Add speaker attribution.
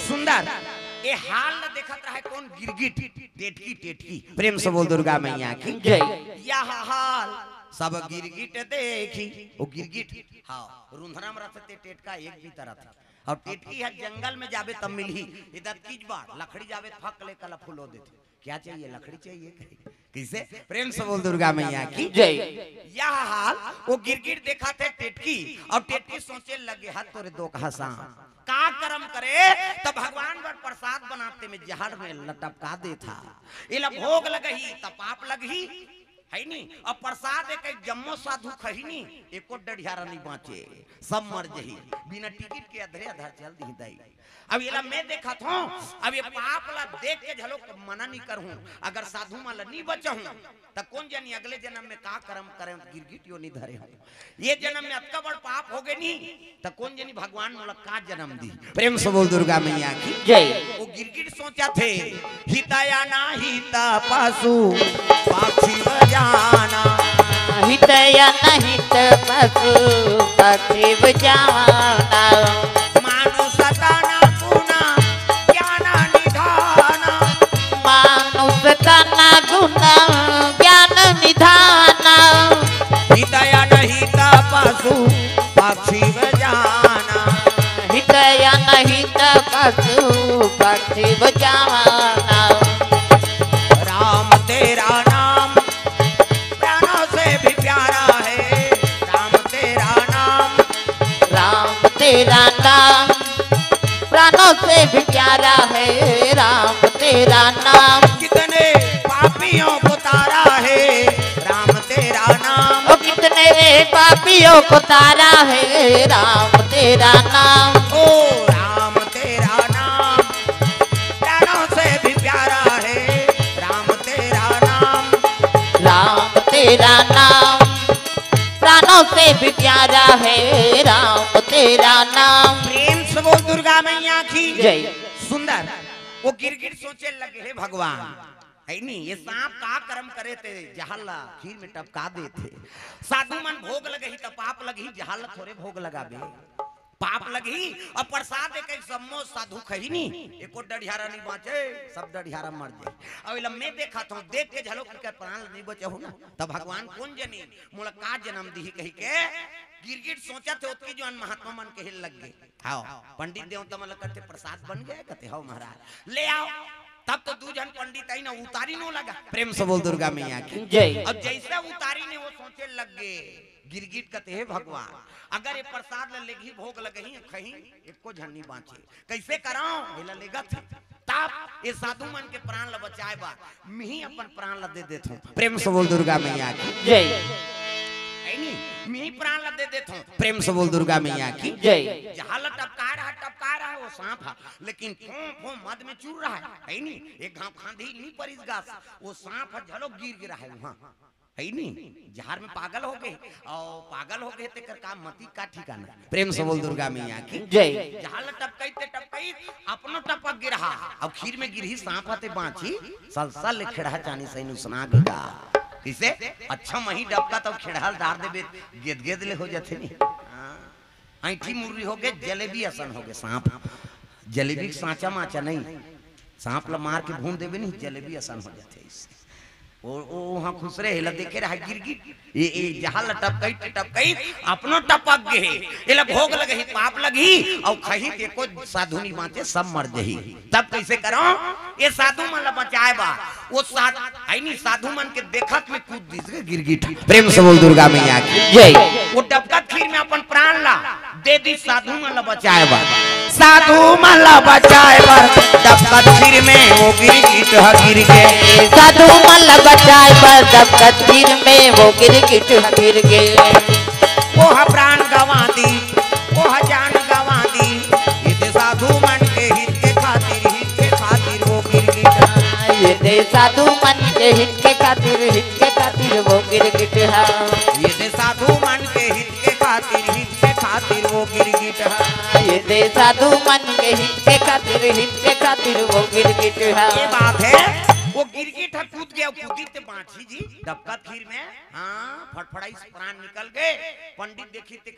Speaker 1: सुंदर ये हाल न देखत रहे कौन गिरगिट टेटकी टेटकी प्रेम से बोल दुर्गा मैया की जय। यह हाल सब गिरगिट देखी वो गिरगिट हाँ रुंधरा में रहते टेटका एक भी तरह था और टेटकी है जंगल में जावे तब मिली इधर कीज बार लकड़ी जावे फक ले कल फूलो देते क्या चाहिए लकड़ी चाहिए किसे प्रेम से बोल दुर्गा मैया की जय। यह हाल वो गिरगिट देखा थे टेटकी और टेटकी सोचे लगे हाथ तोरे दो हसा का कर्म करे तो भगवान पर प्रसाद बनाते में जहर में लटपका दे था इला भोग लगही तब पाप लगही है नी और प्रसाद एक जम्मो साधु खही नी एको डढ़ियारा नहीं बाँचे सब मर जही बिना टिकट के अधरे अधर चल दी दई। अब ये मैं देखा था अब ये पाप ला देख के झलो मना नहीं करूं अगर साधु माला नहीं बचहूं तो कौन जानी अगले जन्म में का कर्म करें गिरगिट यो नहीं धरे हूं ये जन्म में अतका बड़ पाप हो गए नहीं तो कौन जानी भगवान मोला का जन्म दी प्रेम से बोल दुर्गा मैया की जय। वो गिरगिट सोचा थे हितया ना हिता पशु पक्षी बजाना
Speaker 2: हितया ना हित पशु पक्षी बजाना
Speaker 1: मानुष तना गुना ज्ञान निधाना
Speaker 2: मानुष तना गुना ज्ञान निधाना
Speaker 1: हितया न हित पशु पक्षी बजाना
Speaker 2: हितया न हित पशु पक्षी बजाना
Speaker 1: राम तेरा नाम प्राणों से भी प्यारा है राम तेरा नाम
Speaker 2: राम तेरा नाम प्राणों से भी प्यारा है राम तेरा नाम
Speaker 1: कितने पापियों को तारा है राम तेरा नाम
Speaker 2: ओ कितने पापियों को तारा है राम तेरा नाम
Speaker 1: ओ राम तेरा नाम प्राणों से भी प्यारा है राम तेरा नाम
Speaker 2: राम तेरा नाम प्राणों से भी प्यारा है राम तेरा नाम
Speaker 1: प्रेम से बोल दुर्गा मैया की
Speaker 2: जय।
Speaker 1: सुंदर वो गिरगिट सोचे लगे हे भगवान है नहीं ये सांप का कर्म करे थे जहला खीर में टपका दे थे साधु मन भोग लगे ही तो पाप लगी जहल थोड़े भोग लगाबे पाप लगी और प्रसाद एक सम्मो साधु खही नी एको डढ़ियारा नहीं बाँचे सब डढ़ियारा मर जाए। अब इला मैं देखा था देख के झलो के प्राण नहीं बचे हो ना तब भगवान कौन जनी मोला का जन्म दी कही के गिरगिट सोचा थे उसकी जो महात्मा मन के हिल लग गए हाँ पंडित देवता मतलब करते प्रसाद बन गए कहते हो महाराज ले आओ तब तो दू जन पंडित आई ना उतारी नो लगा प्रेम से बोल दुर्गा मैया की
Speaker 2: जय।
Speaker 1: और जैसे उतारी ने वो सोचे लग गए गिरगिट कहते हैं भगवान अगर ये प्रसाद लेगी भोग लगही कहीं एको झन्नी बाँचे कैसे कराओ हिला लेगा थे तब ये साधु मन के प्राण ल बचाए बा मी अपन प्राण ल दे देता हूं प्रेम से बोल दुर्गा मैया की
Speaker 2: जय।
Speaker 1: मी प्राण ल दे देता हूं प्रेम से बोल दुर्गा मैया की
Speaker 2: जय।
Speaker 1: जहां ल टपका रहा है वो सांप है लेकिन फो मद में चूर रहा है नहीं एक घाव खांधी नहीं परिस गास वो सांप झलो गिर रहा है वहां है नहीं जहर में पागल हो गए और पागल हो गए तेकर काम मती का ठिकाना प्रेम से बोल दुर्गा मैया की जय। जहां ल टपकई अपनो टपक गिरहा अब खीर में गिरही सांप आते बांची सलसल खिड़ा चानी सही नुसना गगा किसे अच्छा मही डबका तब खिड़ाल डार देबे गेद गेद ले हो जाते नहीं ऐठी मुर्री हो गए जलेबी असन हो गए सांप जलेबी सांचा माचा नहीं सांप ला मार के भून देबे नहीं जलेबी असन हो जाते इससे ओ वहां खुश रहे हिला देखे रहा गिरगिट ये जहां टपकई अपनो टपक गए इला भोग लगही पाप लगी और खही के को साधु नहीं बाँचे सब मर जही तब कैसे करो ये साधु मन ला बचाए बा वो आई नहीं साधु मन के देखत में कूद दिस गिरगिट प्रेम से बोल दुर्गा मैया की जय। वो डबका खीर में अपन प्राण ला दे दी साधु मन ला बचाए बा साधु मन ला बचाए बा डबका खीर में वो गिरगिट गिर गए
Speaker 2: साधु मन ला बचाए बा डबका खीर में वो गिरगिट गिर गए
Speaker 1: वो प्राण गवा दी वो जान गवा दी ये साधु मन के हित के खातिर वो गिरगिट
Speaker 2: ये साधु मन के हित के खातिर वो गिरगिट है
Speaker 1: ये साधु मन के हित के खातिर वो गिरगिट है
Speaker 2: ये साधु मन के हित के खातिर वो गिरगिट है
Speaker 1: ये बात है वो गिरगिट कूद गया कूदी ते बाँची जी डबका खीर में हाँ फटफड़ाई प्राण निकल गए पंडित देखी ते